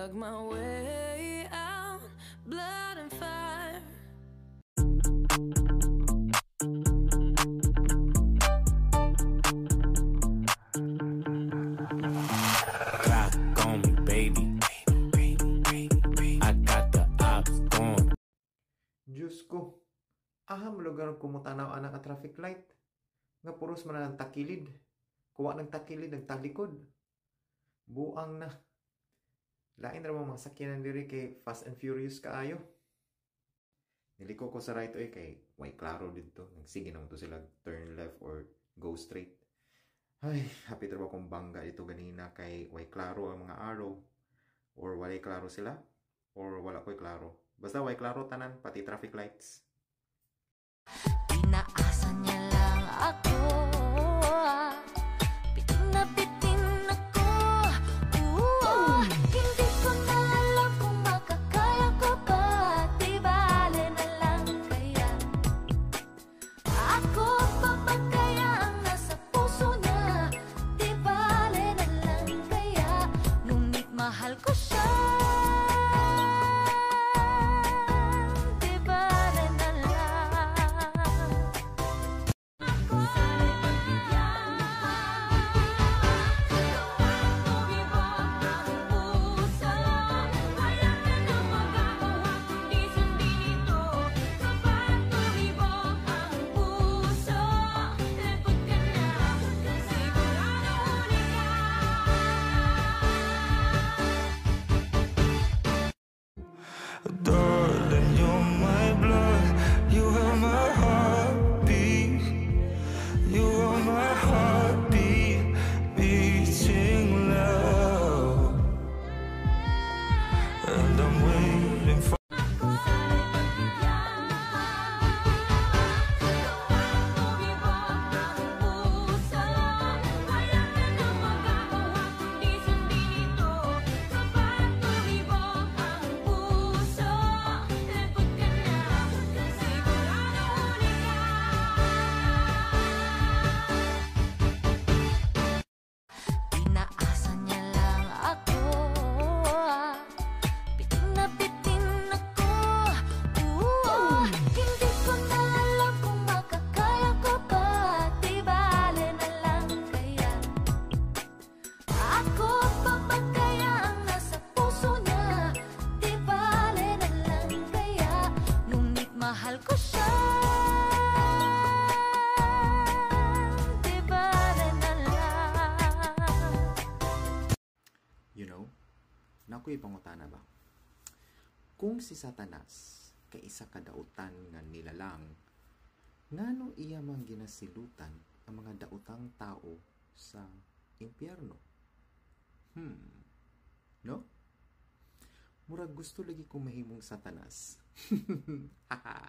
dug my way out, blood and fire. Clock on me, baby. I got the ops going. Diyos ko, aham lugar kumutanaw anak ka traffic light. Nga puros man ang takilid. Kuha ng takilid, nagtalikod. Buang na. Lain ra mga sakyanan diri kay Fast and Furious kaayo. Niliko ko sa right way kay way klaro dito. Nagsige naman to sila turn left or go straight. Ay, happy trabaho kong bangga dito ganina kay way klaro ang mga araw. Or walay klaro sila. Or wala ko'y klaro. Basta way klaro tanan, pati traffic lights. Inaasa niya lang ako, bitin na bitin ako. Hindi ko na alam kung makakaya ko pa. Di bale na lang kaya ako pa ba kaya ang nasa puso niya? Di bale na lang kaya, ngunit mahal ko siya. Darling, you're my blood. You are my heartbeat. You are my heartbeat, beating loud. And I'm waiting for. Inaasa niya lang ako, bitin na bitin ako. Hindi ko na alam kung makakaya ko pa. Di bale na lang kaya ako pa ba kaya ang nasa puso niya? Di bale na lang kaya, ngunit mahal ko siya. Di bale na lang. You know, nakoy pangutana ba? Kung si Satanas kay isa ka dautan nga nilalang, ngano iya man ginasilutan ang mga dautang tao sa impyerno? No? Murag gusto lagi kong mahimong Satanas. Haha.